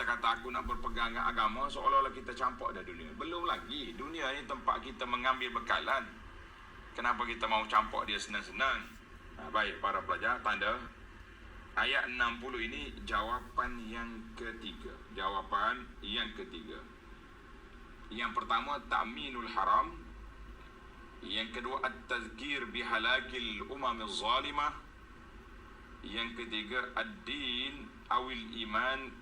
kata aku nak berpegang dengan agama, seolah-olah kita campur dah dunia. Belum lagi. Dunia ni tempat kita mengambil bekalan. Kenapa kita mau campur dia senang-senang? Baik para pelajar, tanda ayat 60 ini jawapan yang ketiga. Jawapan yang ketiga. Yang pertama, ta'minul haram. Yang kedua, at-tazkir bihalakil umamil zalimah. Yang ketiga, ad-din awil iman.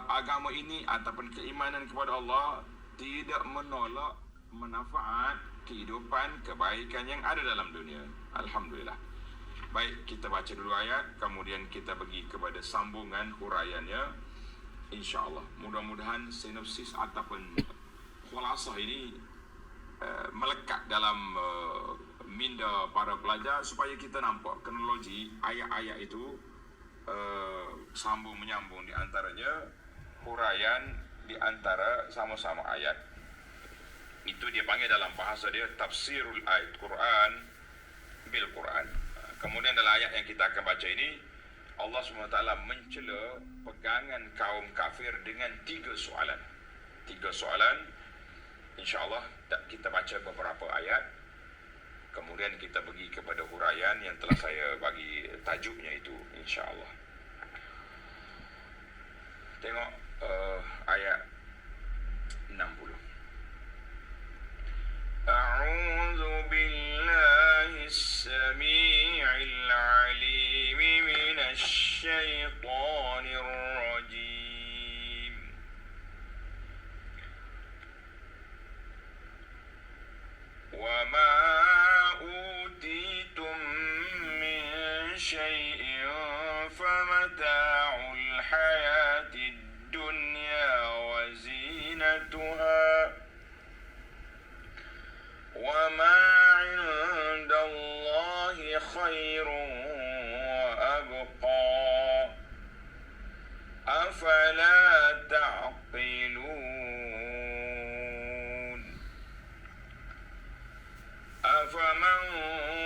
Agama ini ataupun keimanan kepada Allah tidak menolak manfaat kehidupan, kebaikan yang ada dalam dunia. Alhamdulillah. Baik, kita baca dulu ayat, kemudian kita pergi kepada sambungan huraiannya, insya-Allah. Mudah-mudahan sinopsis ataupun khulasah ini melekat dalam minda para pelajar supaya kita nampak kronologi ayat-ayat itu sambung menyambung di antaranya, huraian di antara sama-sama ayat. Itu dia panggil dalam bahasa dia tafsirul ayat Quran bil Quran. Kemudian dalam ayat yang kita akan baca ini, Allah SWT mencela pegangan kaum kafir dengan 3 soalan. 3 soalan. InsyaAllah kita baca beberapa ayat. Kemudian kita pergi kepada huraian yang telah saya bagi tajuknya itu, insyaAllah. Tengok ayat 60. A'udzu billahi as-sami'il 'alim minasy syaithanir rajim. Wa ma utitum min syai'in famata'ul hayatid dunya wa zinatuha. وَمَا عِندَ اللَّهِ خَيْرٌ وَأَبْقَى أَفَلَا تَعْقِلُونَ أَفَمَنْ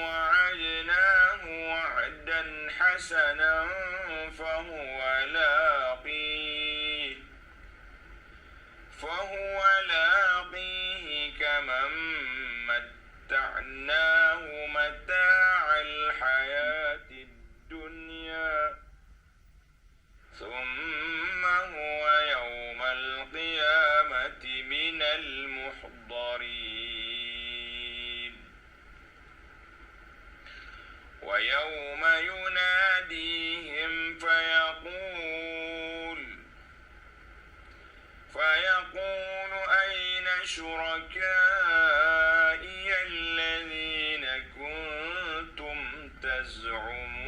وَعَدْنَاهُ وَعْدًا حَسَنًا فَهُوَ لاقيه كمن متعناه متاع الحياة الدنيا ثم هو يوم القيامة من المحضرين ويوم يناديهم فيقول أين شركائي الذين كنتم تزعمون.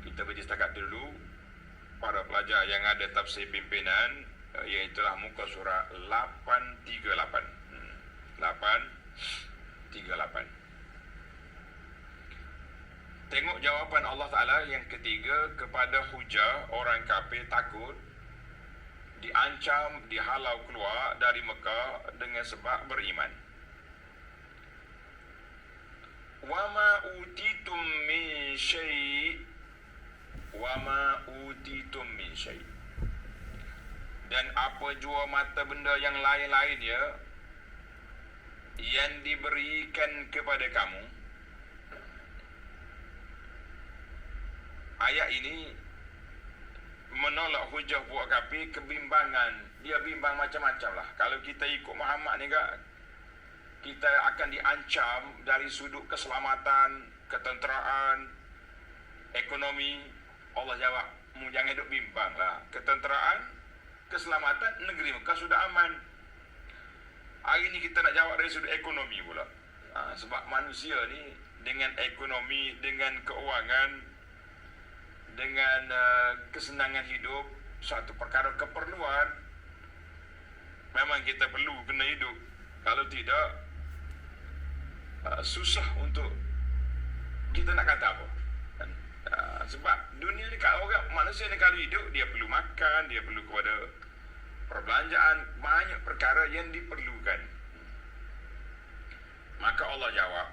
Kita baca setakat dulu para pelajar yang ada tafsir pimpinan, iaitulah muka surah 838. 838. Tengok jawapan Allah Ta'ala yang ketiga kepada hujah orang kafir takut, diancam, dihalau keluar dari Mekah dengan sebab beriman. وَمَا أُوتِيتُم مِّن شَيْءٍ وَمَا أُوتِيتُم مِّن شَيْءٍ. Dan apa jua mata benda yang lain-lainnya yang diberikan kepada kamu. Ayat ini menolak hujah buat kafir, kebimbangan. Dia bimbang macam-macam lah. Kalau kita ikut Muhammad ni kan, kita akan diancam dari sudut keselamatan, ketenteraan, ekonomi. Allah jawab, mu jangan hidup bimbang lah. Ketenteraan, keselamatan, negeri Mekah sudah aman. Hari ni kita nak jawab dari sudut ekonomi pula. Sebab manusia ni dengan ekonomi, dengan keuangan, dengan kesenangan hidup, satu perkara keperluan. Memang kita perlu kena hidup. Kalau tidak, susah untuk kita nak kata apa. Sebab dunia ni, orang manusia ni kalau hidup, dia perlu makan, dia perlu kepada perbelanjaan, banyak perkara yang diperlukan. Maka Allah jawab,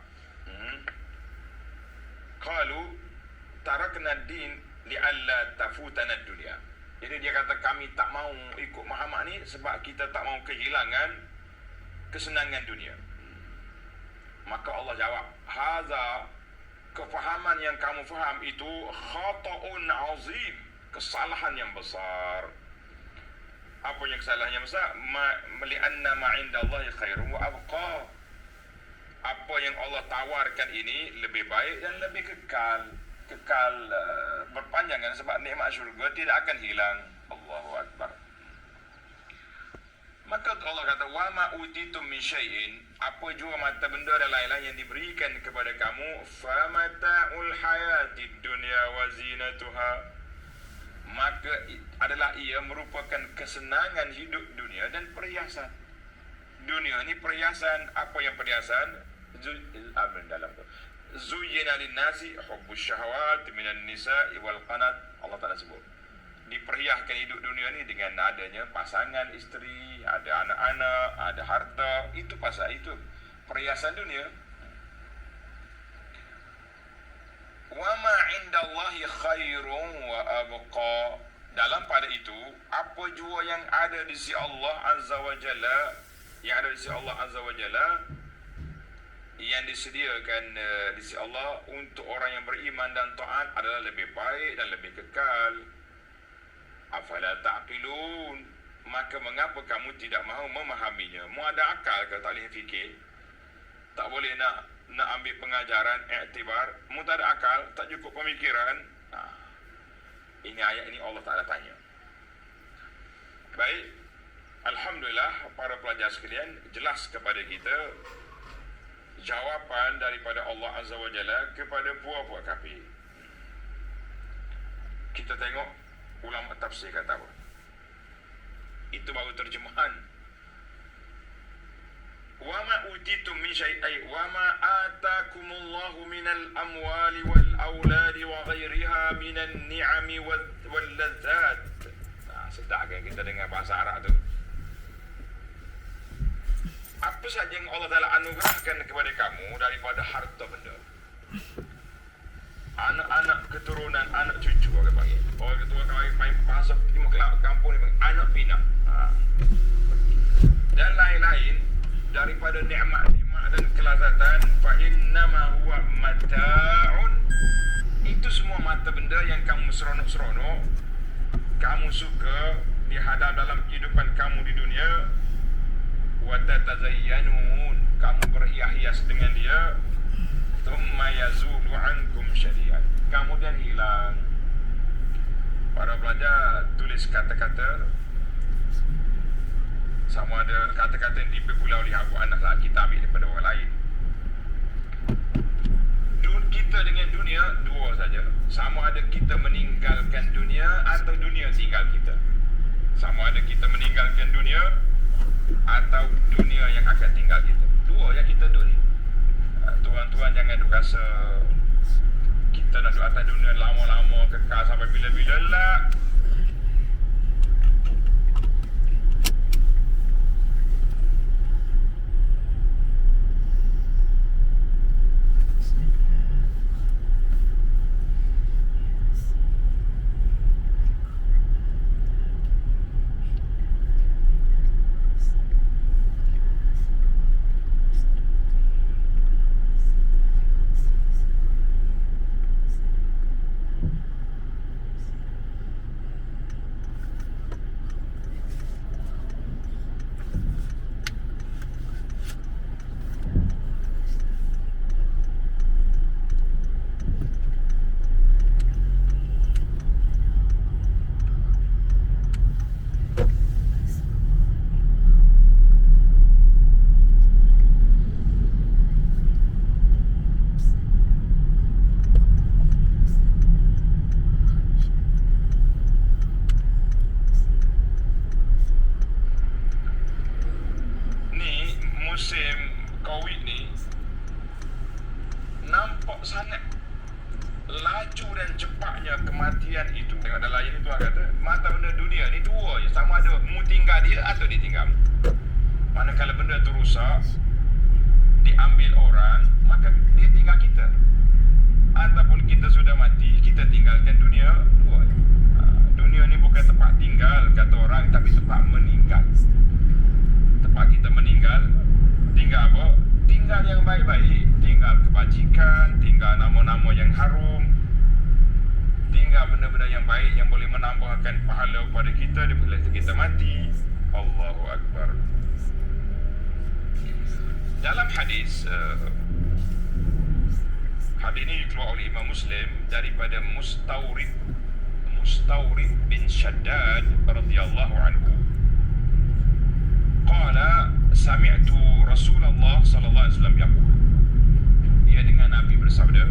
qalu tarakna din li'alla tafutana dunia. Jadi dia kata kami tak mau ikut Muhammad ni sebab kita tak mau kehilangan kesenangan dunia. Maka Allah jawab, haza, kefahaman yang kamu faham itu khata'un azim, kesalahan yang besar. Apa yang kesalahan yang besar? Li'anna ma 'indallahi khairun wa abqa. Apa yang Allah tawarkan ini lebih baik dan lebih kekal berpanjangan, sebab nikmat syurga tidak akan hilang. Allahu Akbar. Maka Allah kata, wa ma utitum min syai'in, apa jua mata benda dan lain-lain yang diberikan kepada kamu, famata'ul hayatid dunya wa zinatuha, maka adalah ia merupakan kesenangan hidup dunia dan perhiasan. Dunia ni perhiasan. Apa yang perhiasan? Dalam tu, zuyyina lin-nasi hubbus syahawat minan nisa'i wal qanat. Allah Taala sebut diperhiaskan hidup dunia ni dengan adanya pasangan isteri, ada anak-anak, ada harta. Itu pasal itu perhiasan dunia. Wa ma 'indallahi khairun wa abqa. Dalam pada itu, apa jua yang ada di sisi Allah Azza wa Jalla, yang ada di sisi Allah Azza wa Jalla, yang disediakan di sisi Allah untuk orang yang beriman dan taat adalah lebih baik dan lebih kekal. Afala ta'qilun, maka mengapa kamu tidak mahu memahaminya? Mu ada akal ke tak boleh fikir? Tak boleh nak ambil pengajaran, iktibar. Mu tak ada akal, tak cukup pemikiran. Ini ayat ini Allah Ta'ala tanya. Baik, alhamdulillah para pelajar sekalian, jelas kepada kita jawapan daripada Allah Azza wa Jalla kepada puak-puak kafir. Kita tengok ulama tafsir kata apa. Itu baru terjemahan. Wa ma utitum min syai'in wa ma atakumullahu minal amwali wal auladi wa ghairiha minan ni'ami wal ladzat. Sedap kan kita dengar bahasa Arab tu. Apa saja yang Allah Ta'ala anugerahkan kepada kamu daripada harta benda, anak-anak keturunan, anak cucu orang panggil. Orang ketua main bahasa di kampung ni panggil anak pinak. Dan lain-lain daripada nikmat-nikmat dan kelazatan, fa innama huwa mata'un. Itu semua mata benda yang kamu seronok-seronok, kamu suka dihadap dalam kehidupan kamu di dunia. Wa tatazayyanun, kamu berhias-hias dengan dia. Thumma yazulu ankum syari'an, kemudian hilang. Para pelajar tulis kata-kata, sama ada kata-kata yang diperpula oleh abu anak lah, kita ambil daripada orang lain. Kita dengan dunia dua saja. Sama ada kita meninggalkan dunia atau dunia tinggal kita. Sama ada kita meninggalkan dunia atau dunia yang akan tinggal kita. Dua yang kita duduk ni. Tuan-tuan jangan duk rasa kita nak duduk atas dunia lama-lama kekal sampai bila-bila lah. kematian itu. Tengok dalam ayat itu kata, mata benda dunia ni dua je. Sama ada mu tinggal dia atau dia tinggal. Manakala benda tu rusak, diambil orang, maka dia tinggal kita. Ataupun baik, tinggal kebajikan, tinggal nama-nama yang harum, tinggal benda-benda yang baik yang boleh menambahkan pahala kepada kita di bila kita mati. Allahu Akbar. Dalam hadis ini dikeluarkan oleh Imam Muslim daripada Mustawrid bin Shaddad radhiyallahu anhu. Qala sami'tu Rasulullah sallallahu alaihi wasallam yaqul. Ia dengan Nabi bersabda,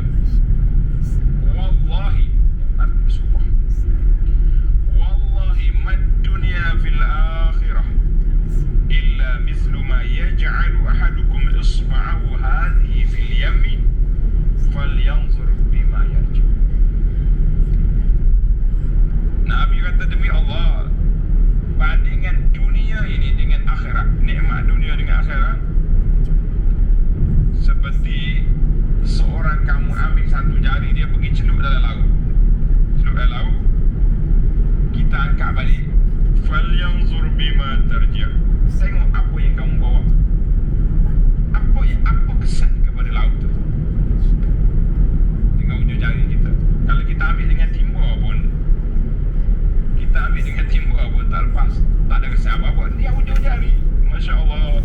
wallahi, Nabi bersumpah, wallahi mad dunya fil akhirah illa mithlu ma yaj'alu ahadukum isba'ahu hadhihi fil yammi falyanzur bima yarji. Nabi kata, demi Allah, bandingan dunia ini dengan akhirat, nikmat dunia dengan akhirat, seperti seorang kamu ambil satu jari, dia pergi celup dalam laut. Celup dalam laut, kita angkat balik. Falyanzur bima tarji'. Tengok apa yang kamu bawa. Apa kesan kepada laut tu dengan ujung jari kita. Kalau kita ambil dengan timba pun tak lepas, tak ada kesan apa-apa. Dia ujung jari. Masya Allah.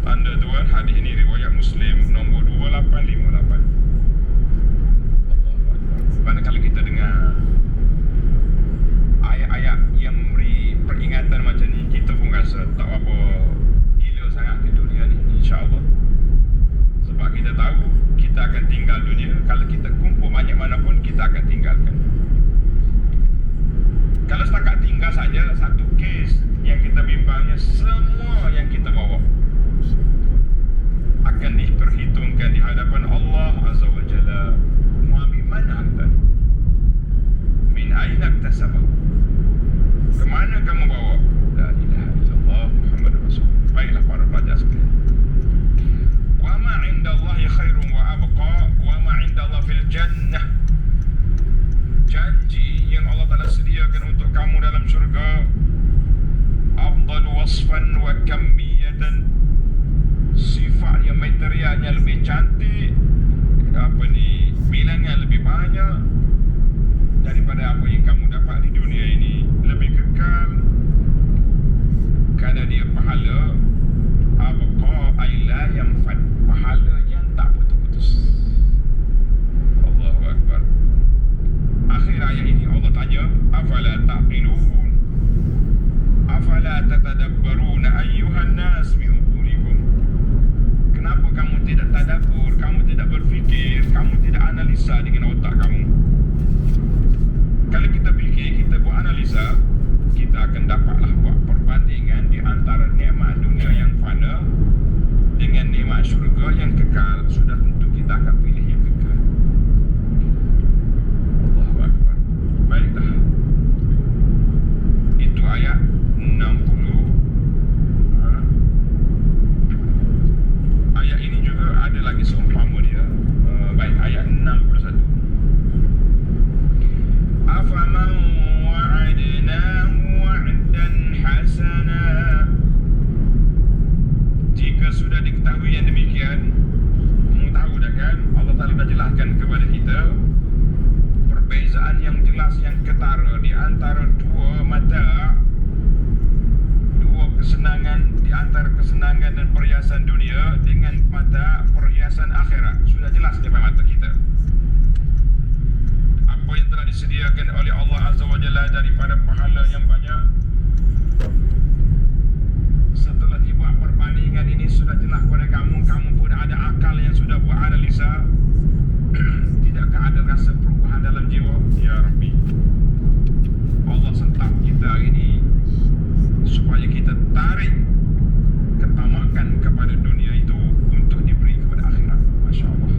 Tanda tuan, hadis ini riwayat Muslim nombor 2858. Mana kalau kita dengar ayat-ayat yang memberi peringatan macam ni, kita pun rasa tak apa gila sangat ke dunia ni, insya-Allah. Sebab kita tahu kita akan tinggal dunia. Kalau kita kumpul banyak mana pun, kita akan tinggalkan. Kalau setakat tinggal saja, satu kes yang kita bimbangnya, semua yang kita bawa akan diperhitungkan di hadapan Allah Azza wa Jalla. Mu'abi mana anta? Min aina iktasabah? Kemana kamu bawa? La ilaha illallah Muhammadur Rasulullah. Baiklah para pelajar sekalian. Wa ma 'indallahi khairun wa abqa wa ma 'indallah fil jannah. Janji yang Allah Ta'ala sediakan untuk kamu dalam syurga afdalu wasfan wa kammiyatan, sifat yang materialnya lebih cantik, bilangan lebih banyak daripada apa yang kamu dapat di dunia ini, lebih kekal kerana dia pahala abqa aila yang fad, pahala yang tak putus-putus. Allahu Akbar. Akhir ayat ini Allah tanya, afala taqilun, afala tatadabbaruna ayyuhan nas min uqulikum. Kenapa kamu tidak tadabbur, kamu tidak berfikir, kamu tidak analisa dengan otak kamu? Kalau kita fikir, kita buat analisa, kita akan dapatlah buat perbandingan di antara nikmat dunia yang fana dengan nikmat syurga yang kekal. Sudah tentu kita akan pilih yang kekal. Allahu Akbar. Baiklah, itu ayat 60. Ayat ini juga ada lagi seumpama dia. Baik, ayat 61. Afaman wa'adnahu wa'dan hasana. Jika sudah diketahui yang demikian, kamu tahu dah kan, Allah Ta'ala dah jelaskan kepada kita perbezaan yang jelas, yang ketara di antara dua mata, dua kesenangan, di antara kesenangan dan perhiasan dunia dengan mata perhiasan akhirat. Sudah jelas di depan mata kita apa yang telah disediakan oleh Allah Azza wa Jalla daripada pahala yang banyak. Setelah dibuat perbandingan ini, sudah jelas kepada kamu, kamu pun ada akal yang sudah buat analisa. Tidakkah ada rasa perubahan dalam jiwa? Ya Rabbi, Allah sentak kita hari ini supaya kita tarik ketamakan kepada dunia itu untuk diberi kepada akhirat. Masya Allah.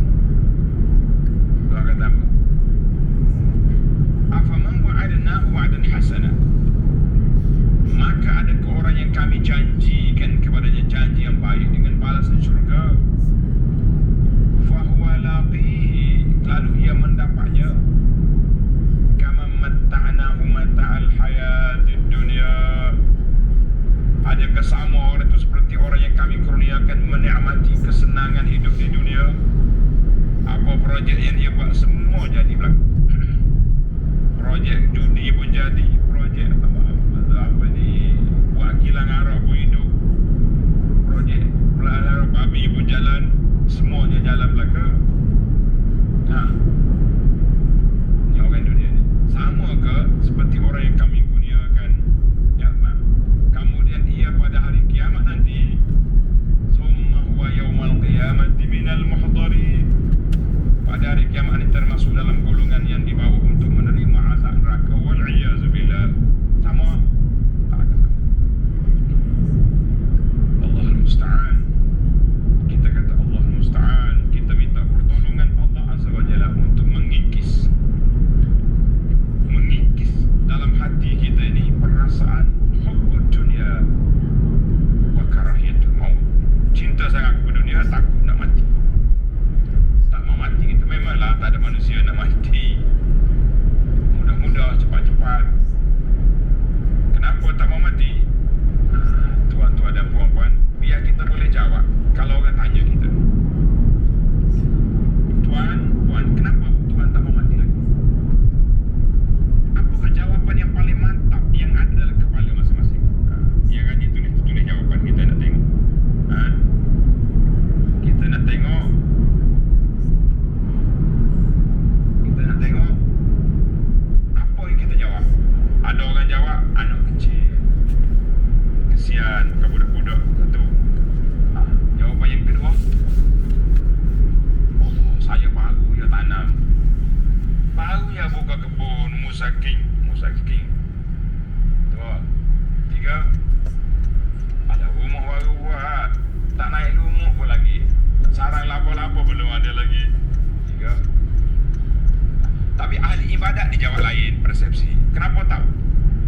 dijawab lain, persepsi. Kenapa tahu?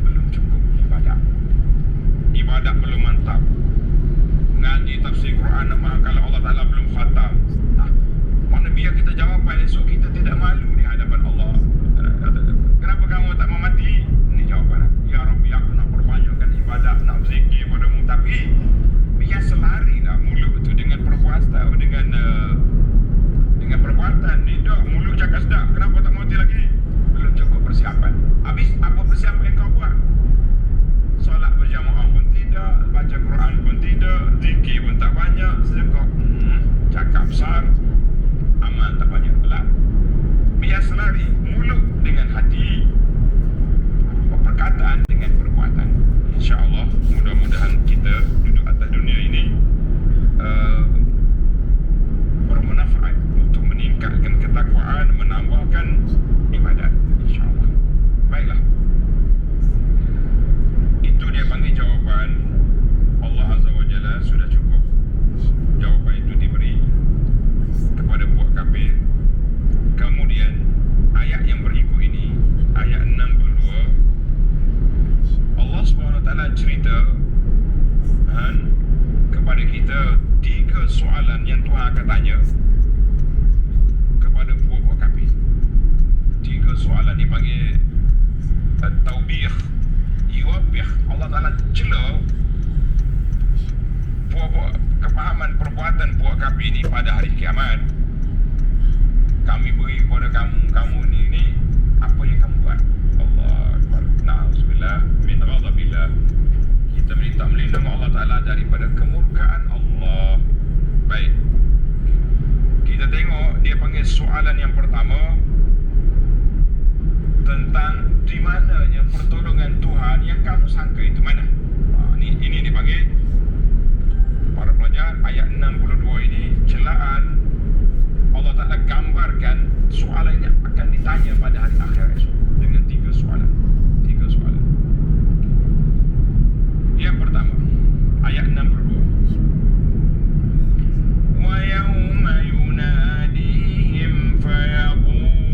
Belum cukup ibadah. Ibadah belum mantap. Ngaji tafsir Quran kalau Allah Ta'ala belum khatam. Mana biar kita jawapan esok kita tidak malu di hadapan Allah. Kenapa kamu tak mau mati? Ini jawapan. Ya Rabbi, aku nak perbanyakkan ibadah, nak berzikir padamu, tapi biar selarilah mulut tu dengan perbuatan, dengan perbuatan. Tidak, mulut cakap sedap. Kenapa tak mati lagi? Belum cukup persiapan. Habis apa persiapan yang kau buat? Solat berjamaah pun tidak, baca Quran pun tidak, zikir pun tak banyak, sedekah cakap besar, amal tak banyak pula. Biar selari mulut dengan hati, perkataan dengan perbuatan. InsyaAllah mudah-mudahan kita duduk atas dunia ini bermanfaat untuk meningkatkan ketakwaan, menambahkan ibadat, insyaAllah. Baiklah, itu dia panggil jawapan. Allah Azza wa Jalla sudah cukup. Jawapan itu diberi kepada puak kafir. Kemudian ayat yang berikut ini, ayat 62, Allah SWT cerita kepada kita 3 soalan yang Tuhan akan tanya kepada puak-puak kafir. 3 soalan dipanggil taubih, yuwabih. Allah Ta'ala cela puak-puak kepahaman perbuatan puak kafir ini pada hari kiamat. Kami beri kepada kamu ni apa yang kamu buat? Allah Akbar. Na'udzubillah min ghadabillah. Kita minta melindungi Allah Ta'ala daripada kemurkaan Allah. Baik, kita tengok dia panggil soalan yang pertama tentang di mana yang pertolongan Tuhan yang kamu sangka itu mana? Ini dipanggil, para pelajar, ayat 62 ini celaan. Allah Ta'ala gambarkan soalan ini akan ditanya pada hari akhir esok dengan 3 soalan. 3 soalan. Yang pertama, ayat 62. Wa yawma yunadihim fayaqulu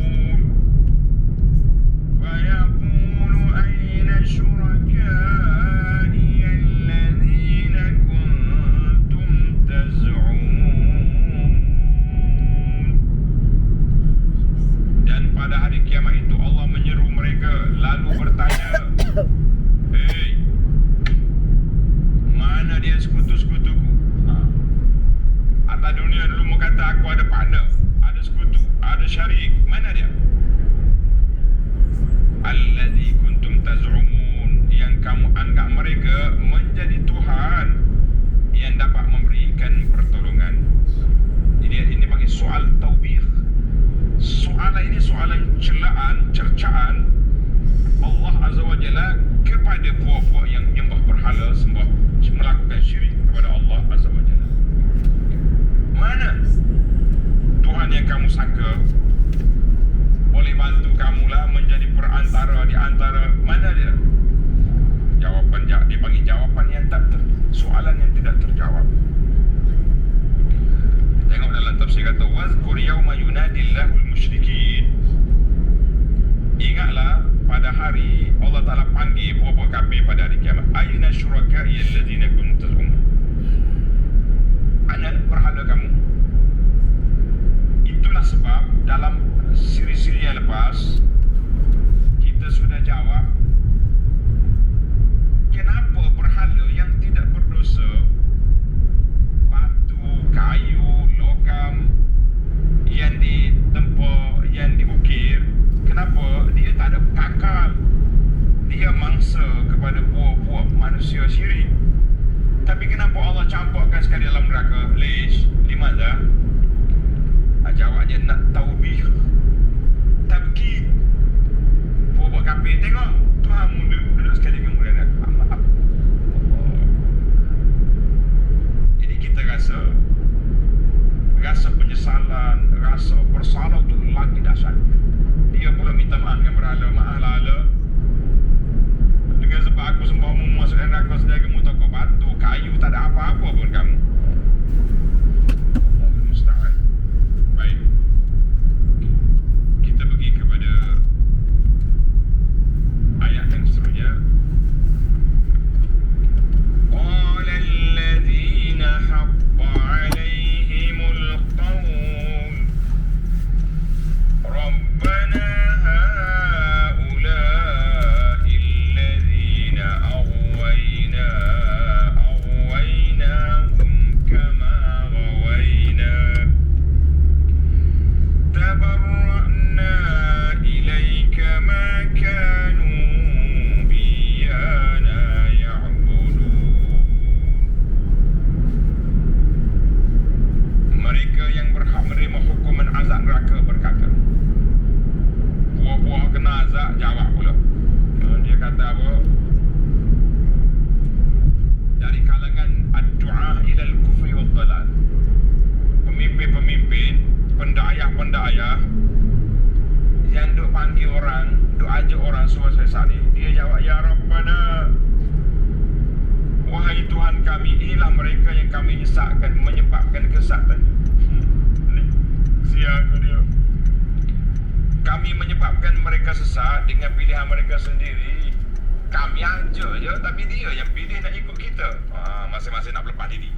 ayna syuraka'i alladhina kuntum taz'umun. Dan pada hari kiamat itu Allah menyeru mereka lalu bertanya, hei, mana dia sekutu-sekutuku? Atas dunia dulu mu kata aku ada partner, ada sekutu, ada syarik. Mana dia? Alladzi kuntum taz'umun, yang kamu anggap mereka menjadi Tuhan yang dapat memberikan pertolongan. Ini bagi soal taubih. Soalan ini soalan celaan, cercaan Allah Azza wa Jalla kepada puak-puak yang menyembah berhala, melakukan syirik kepada Allah Azza wa Jalla. Mana Tuhan yang kamu sangka boleh bantu kamulah menjadi perantara di antara, mana dia? Jawapan dia panggil jawapan yang soalan yang tidak terjawab. Tengok dalam tafsir kata wazkur yauma yunadillahul musyrikin. Ingatlah pada hari Allah Ta'ala panggil puak-puak kafir pada hari kiamat. Ayna syuraka'i alladzina kuntum taz'umun. Mana berhala kamu? Itulah sebab dalam siri-siri yang lepas kita sudah jawab kenapa berhala yang tidak berdosa, batu, kayu, logam yang ditempa, yang diukir, kenapa dia tak ada kakal? Dia mangsa kepada puak-puak manusia syirik. Tapi kenapa Allah campurkan sekali dalam neraka? Lish, limadha? Jawabnya nak taubih, tabkid. Puak-puak kafir tengok Tuhan duduk sekali kemudian maaf. Jadi kita rasa penyesalan, rasa bersalah tu lagi dahsyat. Dia pula minta maaf dengan berhala. Maaflah dengan sebab aku sembahmu masuk neraka sedaya kamu toko batu, kayu, tak ada apa-apa pun kamu. Allah musta'an. Baik, kita pergi kepada yang berhak menerima hukuman azab neraka berkata, buah-buah kena azab, jawab pula. Dia kata apa? Dari kalangan ad-du'a ilal kufri wal dalal, pemimpin-pemimpin, pendayah-pendayah yang duk panggil orang, duk ajak orang suruh sesat ni, dia jawab, ya Rabbana, wahai Tuhan kami, inilah mereka yang kami nyesatkan, menyebabkan kesesatan. Siapa dia? Kami menyebabkan mereka sesat dengan pilihan mereka sendiri. Kami ajak je, tapi dia yang pilih nak ikut kita. Masing-masing nak berlepas diri,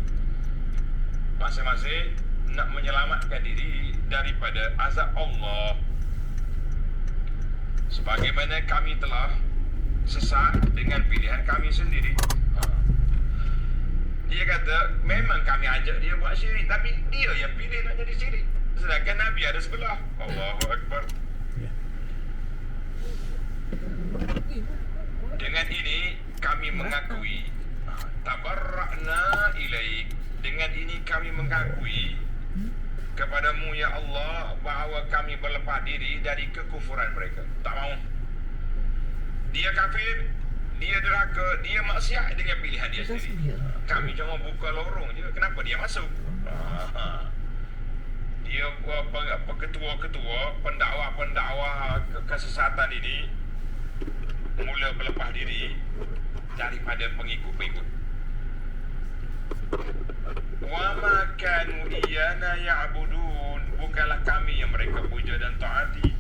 masing-masing nak menyelamatkan diri daripada azab Allah. Sebagaimana kami telah sesat dengan pilihan kami sendiri. Dia kata, memang kami ajak dia buat syirik, tapi dia yang pilih nak jadi syirik. Sedangkan Nabi ada sebelah. Allahu Akbar. Dengan ini kami mengakui, tabarra'na ilaik. Dengan ini kami mengakui kepadamu ya Allah bahawa kami berlepas diri dari kekufuran mereka. Tak mahu. Dia kafir, dia derhaka, dia maksiat dengan pilihan dia sendiri. Kami cuma buka lorong je. Kenapa dia masuk? Dia ketua-ketua, pendakwa-pendakwa kesesatan ini mula berlepas diri daripada pengikut-pengikut. Wa ma kanu iyana ya'budun. Bukanlah kami yang mereka puja dan taati,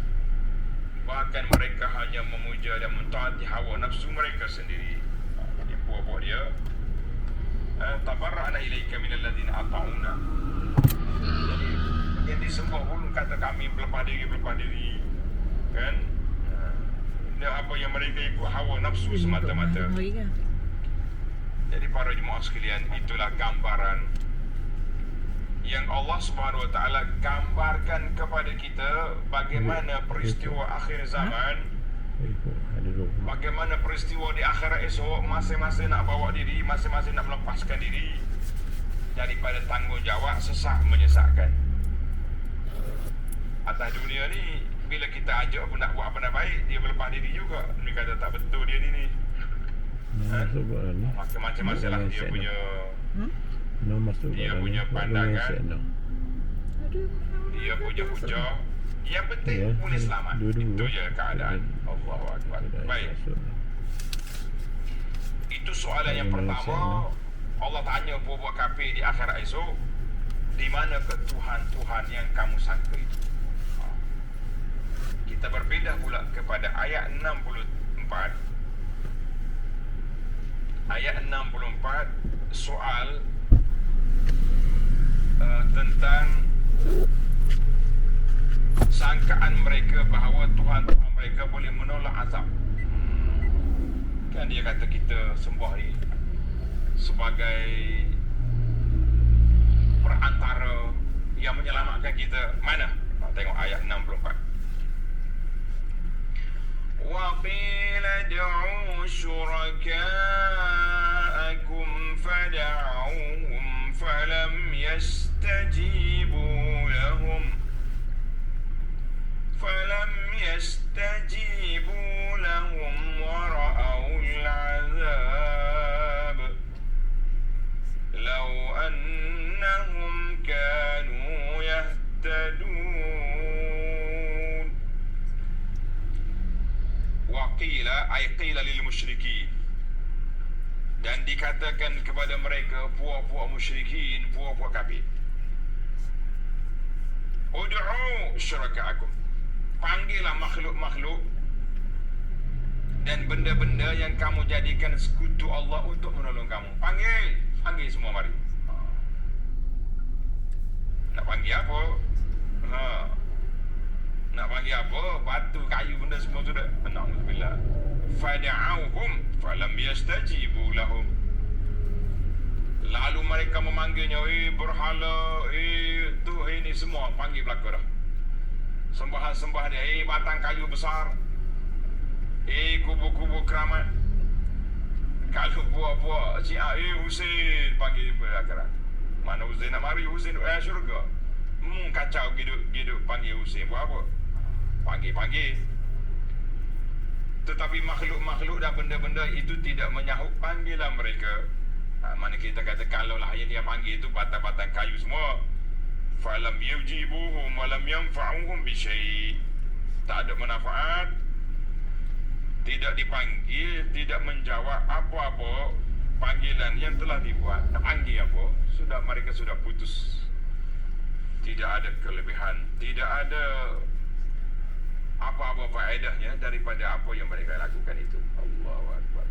bahkan mereka hanya memuja dan mentaati hawa nafsu mereka sendiri. Ini buah-buah dia. Tabarra'na ilaika minal ladzina ata'una. Jadi yang disembah pun kata kami berlepas diri, kan? Apa yang mereka ikut hawa nafsu semata-mata. Jadi para jemaah sekalian, itulah gambaran yang Allah Subhanahu Wa Taala gambarkan kepada kita bagaimana peristiwa akhir zaman, bagaimana peristiwa di akhirat esok. Masing-masing nak bawa diri, masing-masing nak melepaskan diri daripada tanggungjawab sesat menyesatkan. Atas dunia ni, bila kita ajak pun nak buat apa nak baik, dia berlepas diri juga. Dia kata tak betul dia ni. Macam-macam lah dia punya pandangan, dia punya hujah. Yang penting boleh selamat. Itu je keadaan. Allahu Akbar. Baik, itu soalan yang pertama. Allah tanya buah-buah kafir di akhirat esok, di mana ke Tuhan-Tuhan yang kamu sangka itu? Kita berpindah pula kepada ayat 64. Ayat 64, soal tentang sangkaan mereka bahawa Tuhan-Tuhan mereka boleh menolak azab. Kan dia kata kita sembah ni sebagai perantara yang menyelamatkan kita. Mana? Tengok ayat 64. وَقِيلَ ادْعُوا شُرَكَاءَكُمْ فَدَعَوْهُمْ فَلَمْ يَسْتَجِيبُوا لَهُمْ وَرَأَوُا الْعَذَابَ لَوْ أَنَّهُمْ كَانُوا يَهْتَدُونَ. Waqila ay qila lil musyrikin, dan dikatakan kepada mereka, puak-puak musyrikin, puak-puak kafir, ud'u syuraka'akum, panggillah makhluk-makhluk dan benda-benda yang kamu jadikan sekutu Allah untuk menolong kamu. Panggil semua, mari. Nak panggil apa? Nak panggil apa? Batu, kayu, benda semua sudah. Na'udzubillah. Fada'auhum falam yastajibu lahum. Lalu mereka memanggilnya, berhala, tu, ni semua panggil belaka dah. Sembahan-sembah dia, batang kayu besar, kubu-kubu keramat. Kalau buah-buah Syiah, Husin panggil belaka dah. Mana Husin nak mari? Husin syurga. kacau giduk panggil Husin. Buat apa? Panggil. Tetapi makhluk-makhluk dan benda-benda itu tidak menyahut panggilan mereka. Mana kita kata kalaulah yang dia panggil itu batang-batang kayu semua. Falam yujibuhum walam yanfa'uhum bisyai'. Tak ada manfaat. Tidak dipanggil, tidak menjawab apa-apa panggilan yang telah dibuat. Nak panggil apa? Mereka sudah putus. Tidak ada kelebihan, tidak ada apa-apa faedahnya daripada apa yang mereka lakukan itu. Allahu Akbar.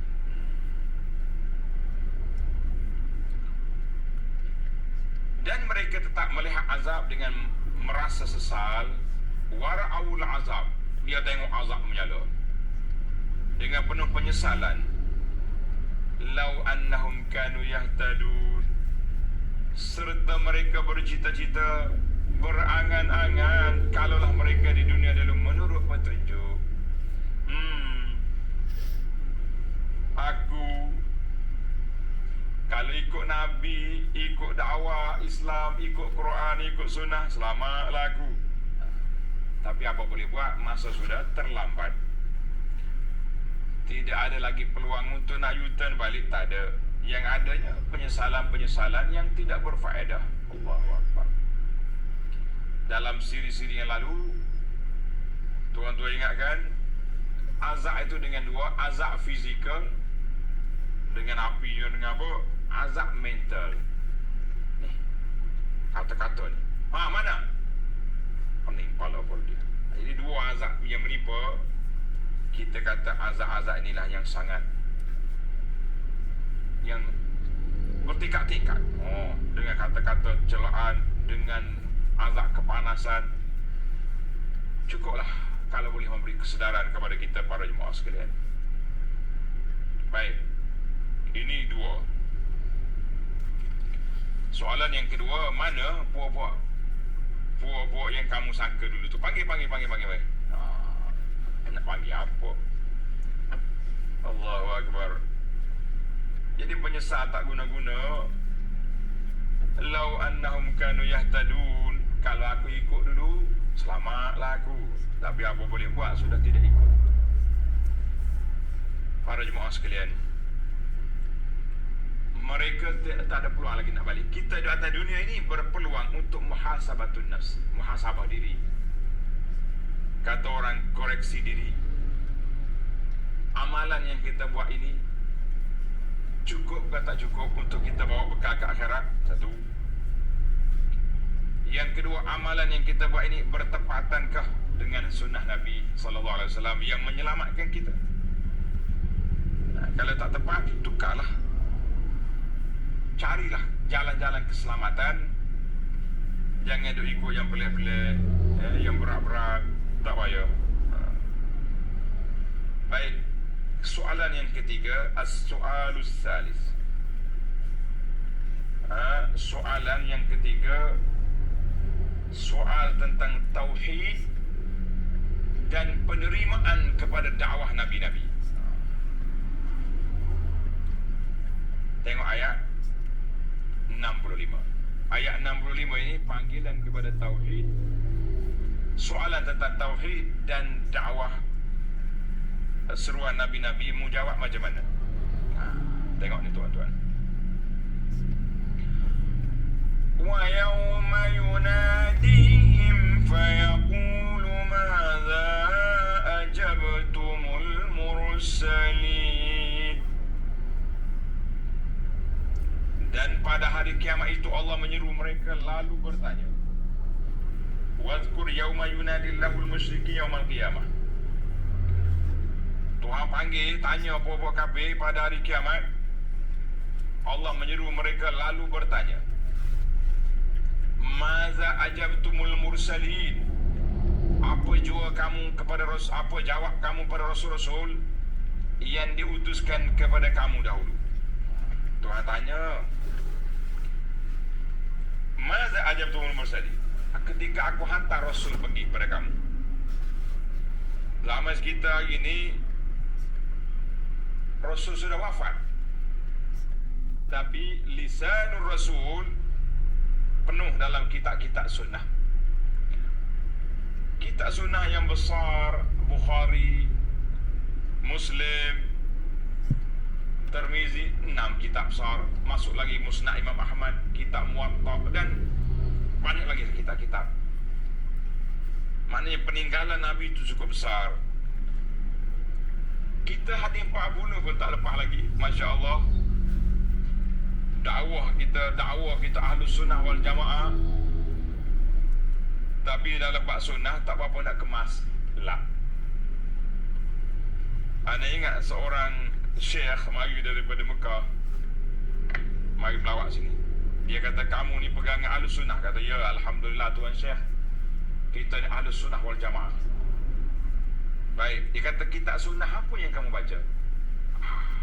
Dan mereka tetap melihat azab dengan merasa sesal. Wara'aul azab. Dia tengok azab menyala dengan penuh penyesalan. Lau annahum kanu yahtadun. Serta mereka bercita-cita, berangan-angan, kalaulah mereka di dunia dulu menurut petunjuk. Aku kalau ikut Nabi, ikut dakwah Islam, ikut Quran, ikut sunnah, selamatlah aku. Tapi apa boleh buat, masa sudah terlambat. Tidak ada lagi peluang untuk nak U-turn balik, tak ada. Yang adanya penyesalan-penyesalan yang tidak berfaedah. Allahu Akbar. Dalam siri-siri yang lalu, tuan-tuan ingatkan, azab itu dengan dua, azab fizikal dengan apinya, dengan apa? Azab mental. Ni kata-kata ni. Mana? Menimpa lah dia. Jadi dua azab yang menimpa. Kita kata azab-azab inilah yang sangat, yang bertingkat-tingkat. Dengan kata-kata celaan, dengan azab kepanasan. Cukuplah kalau boleh memberi kesedaran kepada kita para jemaah sekalian. Baik, ini dua. Soalan yang kedua, mana puak-puak yang kamu sangka dulu tu? Panggil. Nak panggil apa? Allahu Akbar. Jadi penyesal tak guna-guna. Lau annahum kanu yahtadun. Kalau aku ikut dulu, selamatlah aku. Tapi apa boleh buat, sudah tidak ikut. Para jemaah sekalian, mereka tak ada peluang lagi nak balik. Kita di atas dunia ini berpeluang untuk muhasabatun nafs, muhasabah diri. Kata orang, koreksi diri. Amalan yang kita buat ini cukup ke tak cukup untuk kita bawa bekal ke akhirat? Satu. Yang kedua, amalan yang kita buat ini bertepatankah dengan sunnah Nabi SAW yang menyelamatkan kita? Kalau tak tepat, tukarlah. Carilah jalan-jalan keselamatan. Jangan duk ikut yang pelik-pelik, yang berat-berat. Tak payah. Baik, soalan yang ketiga, as-soalus salis. Soalan yang ketiga, soal tentang tauhid dan penerimaan kepada dakwah Nabi-Nabi. Tengok ayat 65. Ayat 65 ini panggilan kepada tauhid. Soalan tentang tauhid dan dakwah, seruan Nabi-Nabi, mu jawab macam mana? Tengok ni tuan-tuan. Wa yawma yunadihim fayaqulu madza ajabtumul mursalin. Dan pada hari kiamat itu Allah menyeru mereka lalu bertanya, Wadhkur yawma yunadillahul musyriki yawmal qiyamah. Tuhan panggil, tanya apa-apa kafir pada hari kiamat. Allah menyeru mereka lalu bertanya, Maza ajabtumul mursalin. Apa jawab kamu kepada Rasul, apa jawab kamu pada Rasul-Rasul yang diutuskan kepada kamu dahulu? Tuhan tanya, Maza ajabtumul mursalin. Ketika aku hantar Rasul pergi kepada kamu. Zaman kita hari ini, Rasul sudah wafat, tapi lisanul Rasul penuh dalam kitab-kitab sunnah. kitab sunnah yang besar, Bukhari, Muslim, Tirmizi, 6 kitab besar. Masuk lagi Musnad Imam Ahmad, kitab Muwatta, dan banyak lagi kitab-kitab. Maknanya peninggalan Nabi itu cukup besar. Kita hadis 40 pun tak lepas lagi. Masya Allah. Dakwah kita Ahlus Sunnah wal Jamaah. Tapi dalam bab sunnah tak apa-apa nak kemas. Lah. Ana ingat seorang syekh mari daripada Mekah. Mari melawat sini. Dia kata, kamu ni pegangan Ahlus Sunnah. Kata, ya, alhamdulillah tuan syekh. Kita ni Ahlus Sunnah wal Jamaah. Baik, dia kata, kitab sunnah apa yang kamu baca?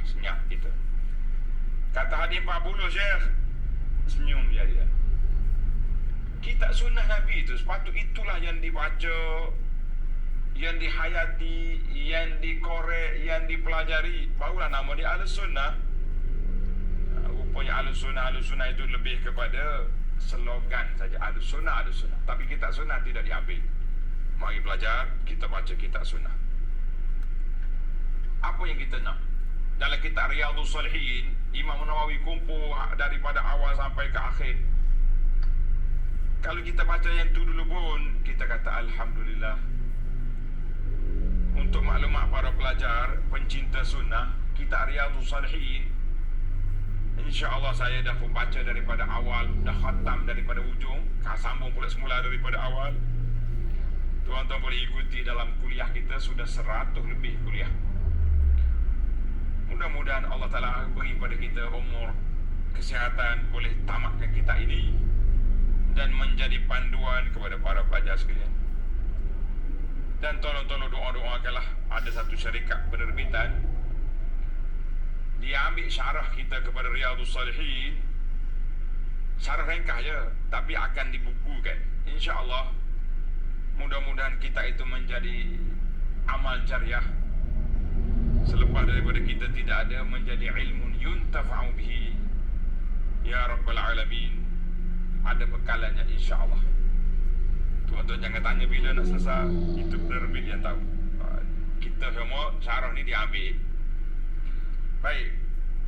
Senyap kita. Kata hadis 40 syekh. Senyum dia. Kitab sunnah Nabi itu sepatut itulah yang dibaca, yang dihayati, yang dikorek, yang dipelajari. Barulah nama dia Ahlus Sunnah. Rupanya Ahlus Sunnah itu lebih kepada slogan saja. Ahlus Sunnah. Tapi kitab sunnah tidak diambil. Mari belajar, kita baca kitab sunnah. Apa yang kita nak? Dalam kitab Riyadhus Shalihin, Imam Nawawi kumpul daripada awal sampai ke akhir. Kalau kita baca yang tu dulu pun, kita kata alhamdulillah. Untuk maklumat para pelajar, pencinta sunnah, kitab Riyadhus Shalihin, insya-Allah saya dah pun baca daripada awal, dah khatam daripada ujung, sambung pula semula daripada awal. Tuan-tuan boleh ikuti dalam kuliah kita, sudah 100 lebih kuliah. Mudah-mudahan Allah Ta'ala beri pada kita umur, kesihatan, boleh tamatkan kitab ini dan menjadi panduan kepada para pelajar sekalian. Dan tolong doa-doakanlah, ada satu syarikat penerbitan, dia ambil syarah kita kepada Riyadhus Shalihin, syarah ringkas je, tapi akan dibukukan. InsyaAllah, mudah-mudahan kita itu menjadi amal jariah. Selepas daripada kita tidak ada, menjadi ilmun yuntafa'u bihi. Ya Rabbal Alamin. Ada bekalannya insya-Allah. Tuan-tuan jangan tanya bila nak selesai. Itu penerbit yang tahu. Kita semua syarah ni diambil. Baik.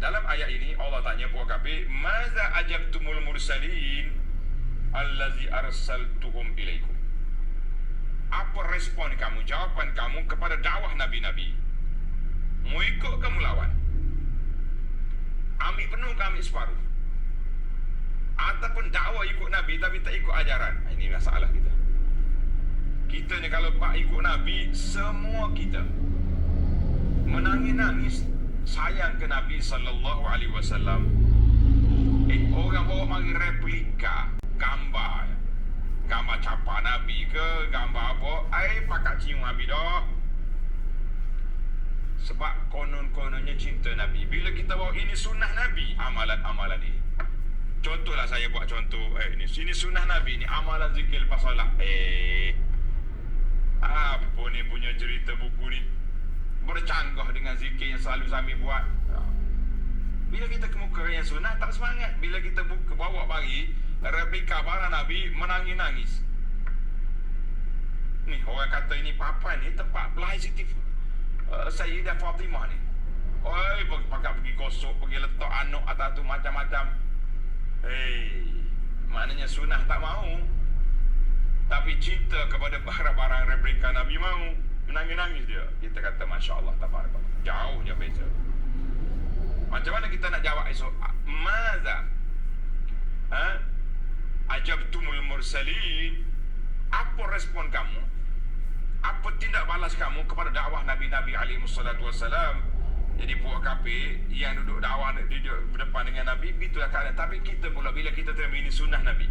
Dalam ayat ini Allah tanya puak kafir, "Maza ajabtumul mursalin allazi arsaltuhum ilaikum?" Apa respon kamu, jawapan kamu kepada dakwah nabi-nabi? Mau ikut kamu lawan? Ambil penuh ke ambil separuh? Ataupun dakwah ikut Nabi tapi tak ikut ajaran? Ini masalah kita. Kita ni kalau pak ikut Nabi, semua kita menangis-nangis sayang ke Nabi SAW. Orang bawa mari replika gambar capa Nabi ke, gambar apa, pakat cium Nabi dah. Sebab konon-kononnya cinta Nabi. Bila kita bawa ini sunnah Nabi, amalan-amalan ini. Contohlah saya buat contoh. Ini sunnah Nabi, ini amalan zikir lepas solat. Apa ni punya cerita buku ni? Bercanggah dengan zikir yang selalu Sami buat. Bila kita kemuka yang sunnah, tak semangat. Bila kita bawa bagi replika barang Nabi, menangis-nangis. Ni orang kata ini papan ni tempat pelai Siti Sayyidah Fatimah ni. Pakai pergi gosok, pergi letak anak atas tu macam-macam. Maknanya sunnah tak mau, tapi cinta kepada barang-barang replika Nabi mau. Menangis-nangis dia. Kita kata Masya Allah, tabarakallah. Jauhnya beza. Macam mana kita nak jawab esok? Maza ajabtumul mursalin? Apa respon kamu? Apa tindak balas kamu kepada dakwah Nabi-Nabi alaihi wassalatu wassalam? Jadi puak kafir yang duduk dakwah duduk berdepan dengan Nabi, itulah keadaan. Tapi kita pula bila kita terima ini sunnah Nabi,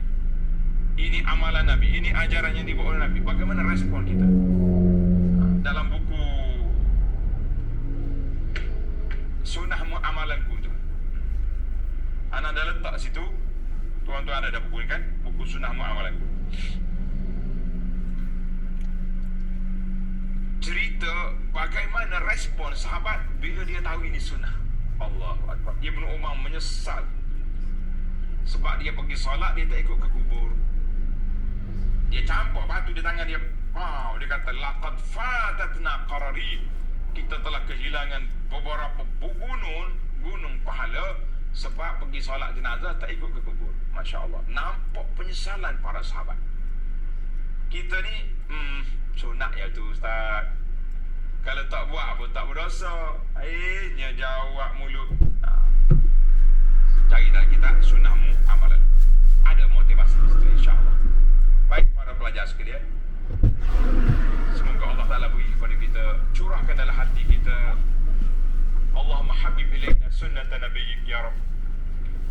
ini amalan Nabi, ini ajaran yang dibawa oleh Nabi, bagaimana respon kita? Dalam buku Sunnah Amalanku tu, anak dah letak situ. Tuan-tuan ada buku ni kan? Buku Sunnah Amalanku. Cerita bagaimana respon sahabat bila dia tahu ini sunnah. Allahu Akbar. Ibnu Umar menyesal sebab dia pergi solat, dia tak ikut ke kubur. Dia campak batu di tangan dia, Dia kata laqad fatatna qararid. Kita telah kehilangan beberapa gunung pahala sebab pergi solat jenazah tak ikut ke kubur. Masya-Allah. Nampak penyesalan para sahabat. Kita ni sunat ya tu ustaz. Kalau tak buat pun tak berdosa. Nya jawab mulut. Cari dalam kitab sunnahmu amalan. Ada motivasi situ insya-Allah. Baik para pelajar sekalian. Semoga Allah Taala beri kepada kita, curahkan dalam hati kita. Allahumma habib ilaina sunnata nabiyyik ya Rabb.